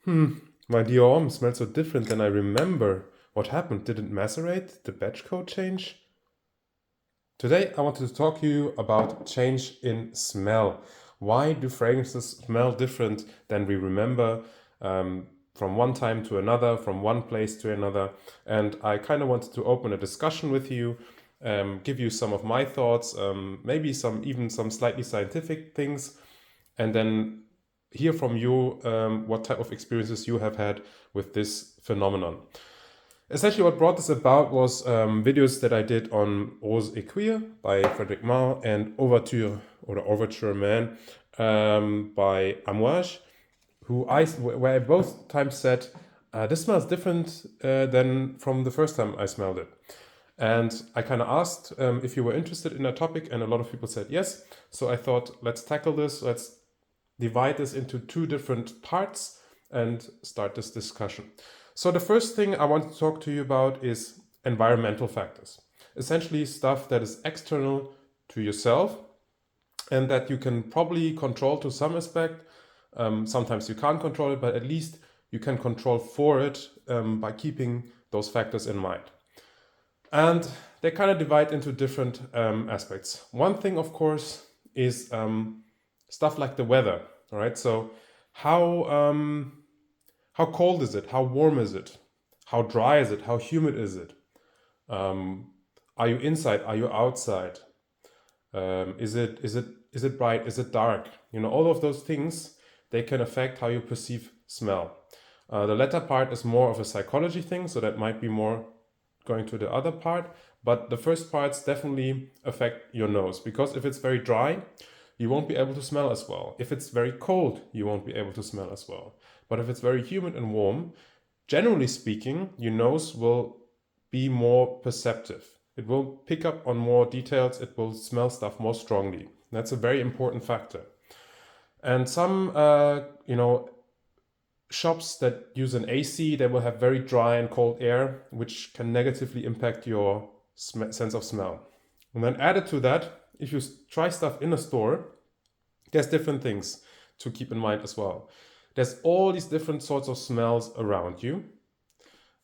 My diorama smells so different than I remember. What happened? Did it macerate? Did the batch code change? Today I wanted to talk to you about change in smell. Why do fragrances smell different than we remember from one time to another, from one place to another? And I kind of wanted to open a discussion with you, give you some of my thoughts, maybe even some slightly scientific things, and then hear from you what type of experiences you have had with this phenomenon. Essentially, what brought this about was videos that I did on Rose et Queer by Frederic Marr and Overture Man by Amouage, where I both times said, this smells different than from the first time I smelled it. And I kind of asked if you were interested in that topic, and a lot of people said yes. So I thought, let's tackle this. Let's divide this into two different parts and start this discussion. So the first thing I want to talk to you about is environmental factors. Essentially stuff that is external to yourself and that you can probably control to some aspect. Sometimes you can't control it, but at least you can control for it by keeping those factors in mind. And they kind of divide into different aspects. One thing, of course, is stuff like the weather. All right, so how cold is it? How warm is it? How dry is it? How humid is it? Are you inside? Are you outside? Is it bright? Is it dark? You know, all of those things, they can affect how you perceive smell. The latter part is more of a psychology thing, so that might be more going to the other part. But the first parts definitely affect your nose, because if it's very dry, you won't be able to smell as well. If it's very cold, you won't be able to smell as well. But if it's very humid and warm, generally speaking, your nose will be more perceptive. It will pick up on more details. It will smell stuff more strongly. That's a very important factor. And some, shops that use an AC, they will have very dry and cold air, which can negatively impact your sense of smell. And then added to that, if you try stuff in a store, there's different things to keep in mind as well. There's all these different sorts of smells around you.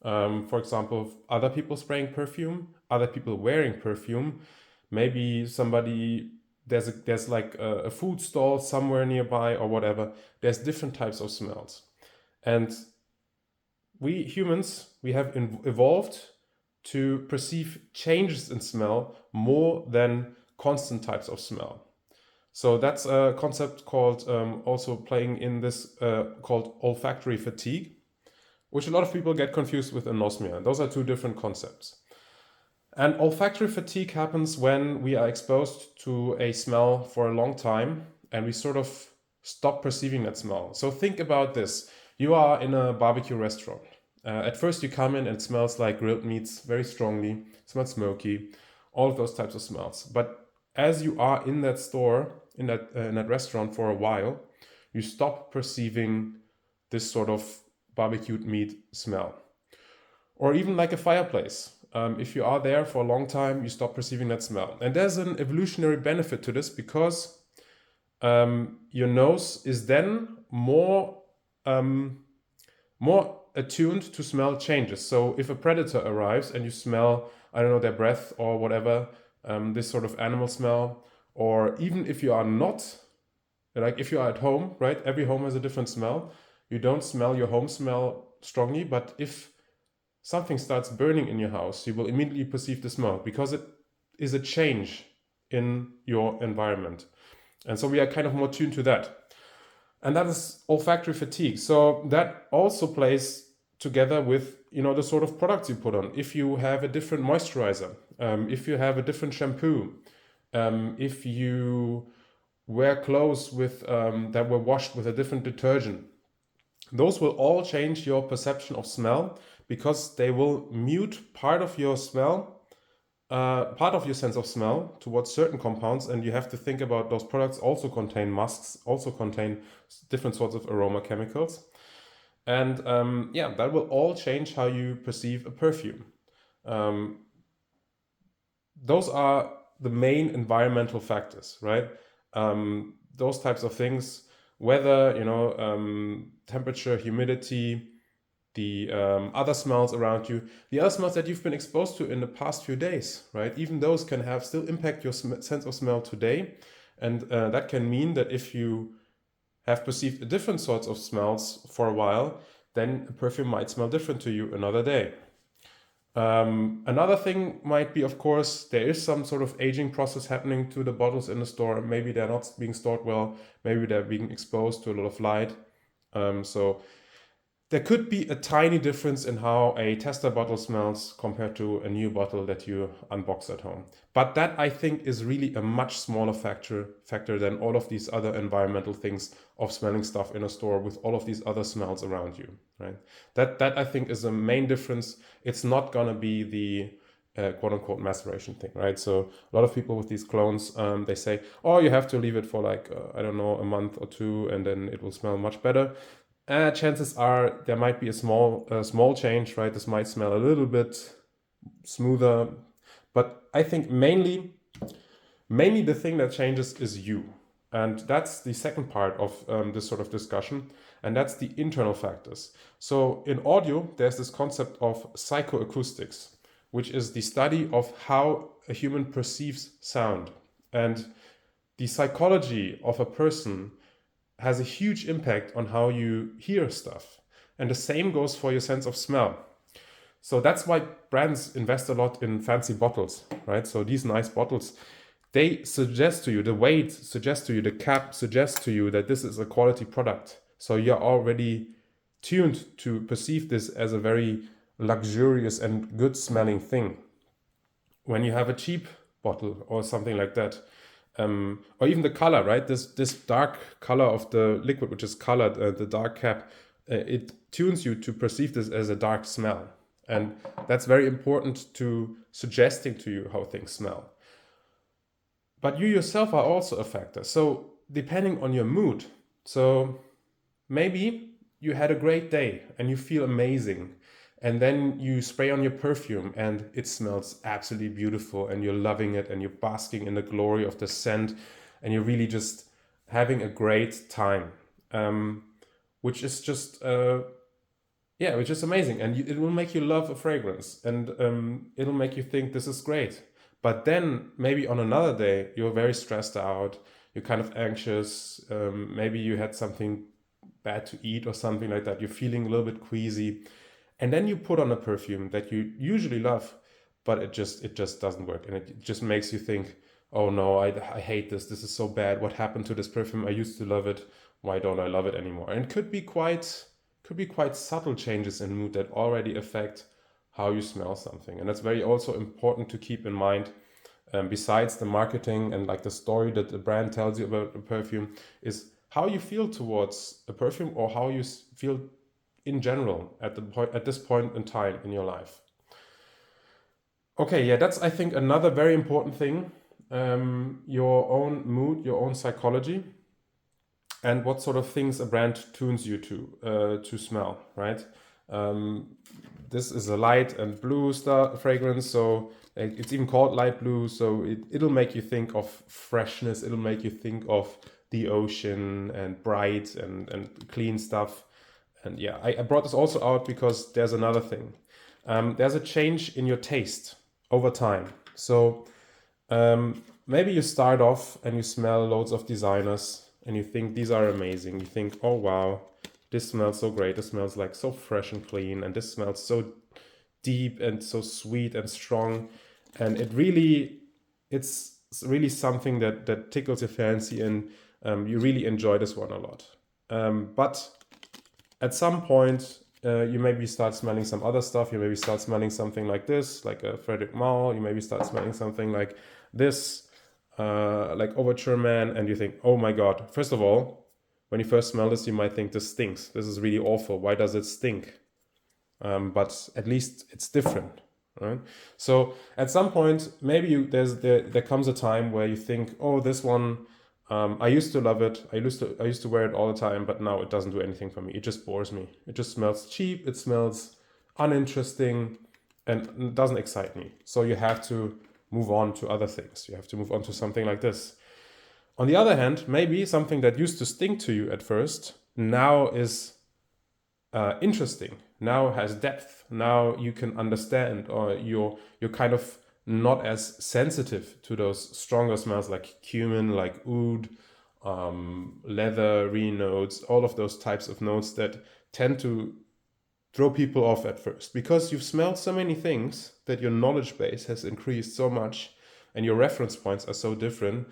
For example, other people spraying perfume, other people wearing perfume, maybe there's like a food stall somewhere nearby or whatever. There's different types of smells. And we humans, we have evolved to perceive changes in smell more than constant types of smell. So that's a concept called also playing in this called olfactory fatigue, which a lot of people get confused with anosmia. Those are two different concepts. And olfactory fatigue happens when we are exposed to a smell for a long time and we sort of stop perceiving that smell. So think about this. You are in a barbecue restaurant. At first you come in and it smells like grilled meats very strongly, it smells smoky, all of those types of smells. But as you are in that store, in that restaurant for a while, you stop perceiving this sort of barbecued meat smell. Or even like a fireplace. If you are there for a long time, you stop perceiving that smell. And there's an evolutionary benefit to this because your nose is then more attuned to smell changes. So if a predator arrives and you smell, I don't know, their breath or whatever, this sort of animal smell, or even if you are not, like if you are at home, right? Every home has a different smell. You don't smell your home smell strongly, but if something starts burning in your house, you will immediately perceive the smell because it is a change in your environment. And so we are kind of more tuned to that. And that is olfactory fatigue. So that also plays together with, the sort of products you put on. If you have a different moisturizer, if you have a different shampoo, if you wear clothes that were washed with a different detergent, those will all change your perception of smell because they will mute part of your sense of smell towards certain compounds. And you have to think about those products also contain musks, also contain different sorts of aroma chemicals. And that will all change how you perceive a perfume. Those are the main environmental factors, right? Those types of things weather, temperature, humidity, the other smells around you, the other smells that you've been exposed to in the past few days, right? Even those can have still impact your sense of smell today. And that can mean that if you have perceived different sorts of smells for a while, then a perfume might smell different to you another day. Another thing might be, of course, there is some sort of aging process happening to the bottles in the store. Maybe they're not being stored well. Maybe they're being exposed to a lot of light. So there could be a tiny difference in how a tester bottle smells compared to a new bottle that you unbox at home. But that, I think, is really a much smaller factor than all of these other environmental things of smelling stuff in a store with all of these other smells around you, right? That I think is the main difference. It's not gonna be the quote unquote maceration thing, right? So a lot of people with these clones, they say, oh, you have to leave it for like, I don't know, a month or two, and then it will smell much better. Chances are there might be a small change, right? This might smell a little bit smoother, but I think mainly the thing that changes is you. And that's the second part of this sort of discussion, and that's the internal factors. So in audio, there's this concept of psychoacoustics, which is the study of how a human perceives sound. And the psychology of a person has a huge impact on how you hear stuff. And the same goes for your sense of smell. So that's why brands invest a lot in fancy bottles, right? So these nice bottles, they suggest to you, the weight suggests to you, the cap suggests to you that this is a quality product. So you're already tuned to perceive this as a very luxurious and good smelling thing. When you have a cheap bottle or something like that, or even the color, right? This dark color of the liquid, which is colored, the dark cap, it tunes you to perceive this as a dark smell. And that's very important to suggesting to you how things smell. But you yourself are also a factor. So depending on your mood, so maybe you had a great day and you feel amazing, and then you spray on your perfume and it smells absolutely beautiful and you're loving it and you're basking in the glory of the scent and you're really just having a great time, which is just which is amazing. And it will make you love a fragrance, and it'll make you think this is great. But then maybe on another day you're very stressed out, you're kind of anxious, maybe you had something bad to eat or something like that, you're feeling a little bit queasy, and then you put on a perfume that you usually love, but it just doesn't work, and it just makes you think, oh no, I hate this is so bad, what happened to this perfume, I used to love it, why don't I love it anymore? And it could be quite subtle changes in mood that already affect how you smell something. And that's very also important to keep in mind, besides the marketing and like the story that the brand tells you about the perfume, is how you feel towards a perfume, or how you feel in general at this point in time in your life. Okay, yeah, that's, I think, another very important thing. Your own mood, your own psychology, and what sort of things a brand tunes you to smell, right? This is a light and blue fragrance, so it's even called light blue, so it'll make you think of freshness, it'll make you think of the ocean and bright and clean stuff. And yeah, I brought this also out because there's another thing. There's a change in your taste over time. So maybe you start off and you smell loads of designers and you think these are amazing. You think, oh wow, this smells so great. This smells like so fresh and clean. And this smells so deep and so sweet and strong. And it's really something that tickles your fancy, and you really enjoy this one a lot. But at some point, you maybe start smelling some other stuff. You maybe start smelling something like this, like a Frederic Malle. You maybe start smelling something like this, like Overture Man, and you think, oh my God. First of all, when you first smell this, you might think this stinks. This is really awful. Why does it stink? But at least it's different, right? So at some point, maybe there comes a time where you think, oh, this one, I used to love it. I used to wear it all the time, but now it doesn't do anything for me. It just bores me. It just smells cheap. It smells uninteresting, and it doesn't excite me. So you have to move on to other things. You have to move on to something like this. On the other hand, maybe something that used to stink to you at first now is interesting, now has depth, now you can understand, or you're kind of not as sensitive to those stronger smells like cumin, like oud, leather, notes, all of those types of notes that tend to throw people off at first, because you've smelled so many things that your knowledge base has increased so much and your reference points are so different,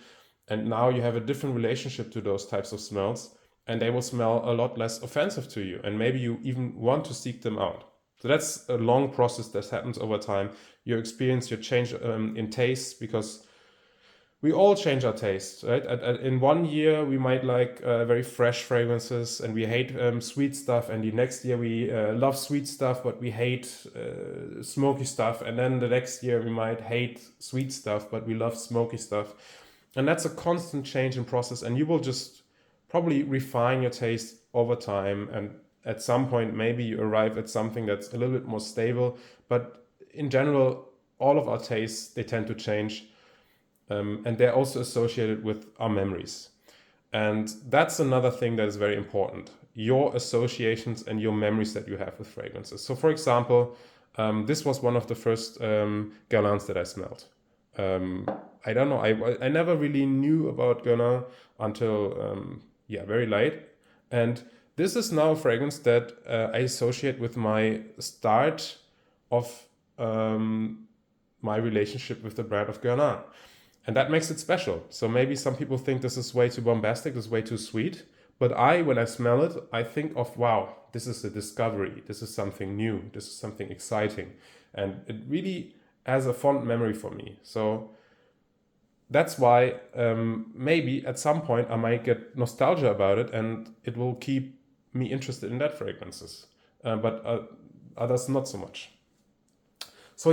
and now you have a different relationship to those types of smells, and they will smell a lot less offensive to you, and maybe you even want to seek them out. So that's a long process that happens over time. Your experience, your change in taste, because we all change our taste, right? In 1 year, we might like very fresh fragrances and we hate sweet stuff. And the next year, we love sweet stuff, but we hate smoky stuff. And then the next year, we might hate sweet stuff, but we love smoky stuff. And that's a constant change in process. And you will just probably refine your taste over time. And at some point, maybe you arrive at something that's a little bit more stable. But in general, all of our tastes, they tend to change. And they're also associated with our memories. And that's another thing that is very important. Your associations and your memories that you have with fragrances. So for example, this was one of the first Guerlains that I smelled. I don't know, I never really knew about Guerlain until very late. And this is now a fragrance that I associate with my start of my relationship with the brand of Guerlain. And that makes it special. So maybe some people think this is way too bombastic, this is way too sweet. But when I smell it, I think of, wow, this is a discovery. This is something new. This is something exciting. And it really has a fond memory for me. So that's why maybe at some point I might get nostalgia about it and it will keep me interested in that fragrances. But others not so much. So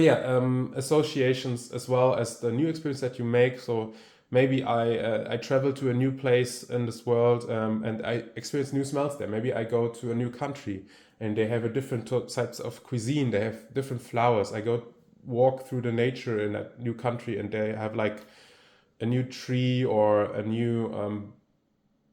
associations as well as the new experience that you make. So maybe I travel to a new place in this world and I experience new smells there. Maybe I go to a new country and they have a different types of cuisine. They have different flowers. I go walk through the nature in that new country and they have like a new tree or a new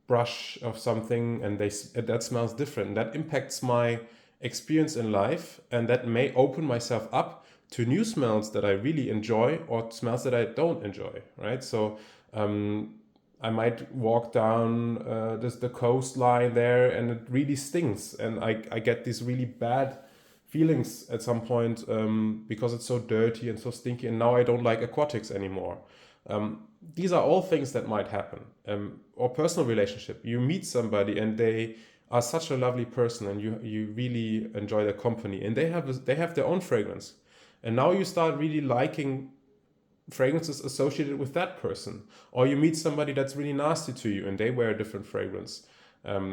brush of something, and that smells different. That impacts my experience in life, and that may open myself up to new smells that I really enjoy or smells that I don't enjoy, right? So I might walk down the coastline there and it really stinks, and I get these really bad feelings at some point because it's so dirty and so stinky, and now I don't like aquatics anymore. These are all things that might happen. Or personal relationship. You meet somebody and they are such a lovely person and you really enjoy their company, and they have their own fragrance. And now you start really liking fragrances associated with that person. Or you meet somebody that's really nasty to you and they wear a different fragrance.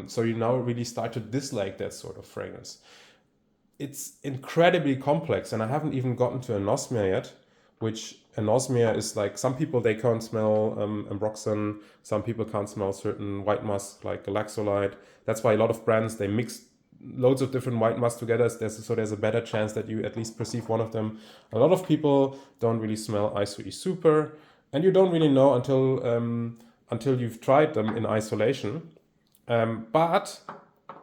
So you now really start to dislike that sort of fragrance. It's incredibly complex, and I haven't even gotten to anosmia yet, which anosmia is like, some people, they can't smell ambroxan, some people can't smell certain white musk like galaxolide. That's why a lot of brands, they mix loads of different white musk together, so there's a better chance that you at least perceive one of them. A lot of people don't really smell ISO-E Super, and you don't really know until you've tried them in isolation. But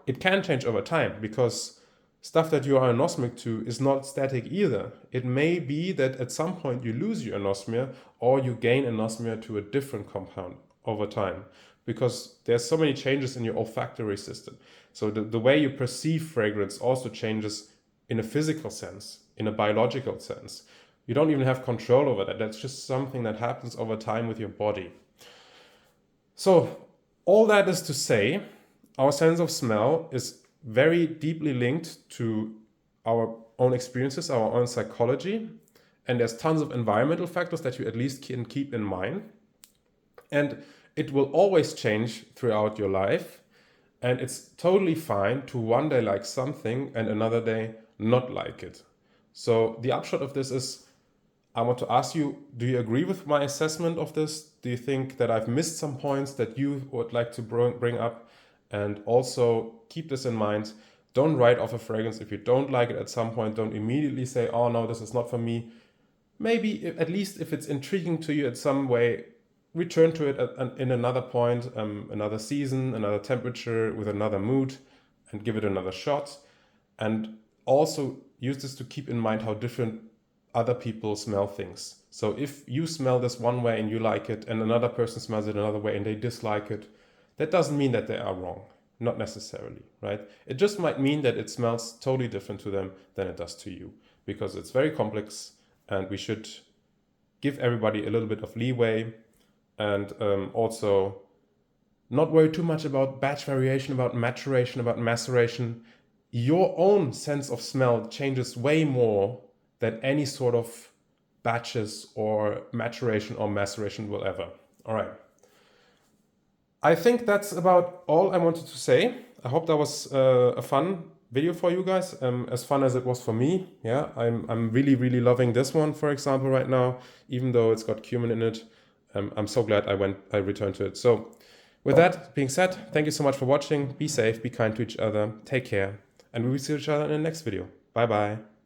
it can change over time, because stuff that you are anosmic to is not static either. It may be that at some point you lose your anosmia or you gain anosmia to a different compound over time, because there's so many changes in your olfactory system. So the way you perceive fragrance also changes in a physical sense, in a biological sense. You don't even have control over that. That's just something that happens over time with your body. So all that is to say, our sense of smell is very deeply linked to our own experiences, our own psychology, and there's tons of environmental factors that you at least can keep in mind. And it will always change throughout your life, and it's totally fine to one day like something and another day not like it. So the upshot of this is, I want to ask you, do you agree with my assessment of this? Do you think that I've missed some points that you would like to bring up? And also keep this in mind. Don't write off a fragrance if you don't like it at some point. Don't immediately say, oh no, this is not for me. Maybe at least if it's intriguing to you in some way, return to it in another point, another season, another temperature, with another mood, and give it another shot. And also use this to keep in mind how different other people smell things. So if you smell this one way and you like it, and another person smells it another way and they dislike it, that doesn't mean that they are wrong. Not necessarily, right? It just might mean that it smells totally different to them than it does to you, because it's very complex, and we should give everybody a little bit of leeway, and also not worry too much about batch variation, about maturation, about maceration. Your own sense of smell changes way more than any sort of batches or maturation or maceration will ever. All right. I think that's about all I wanted to say. I hope that was a fun video for you guys, as fun as it was for me. Yeah, I'm really, really loving this one, for example, right now, even though it's got cumin in it. I'm so glad I returned to it. So with that being said, thank you so much for watching. Be safe, be kind to each other, take care, and we will see each other in the next video. Bye bye.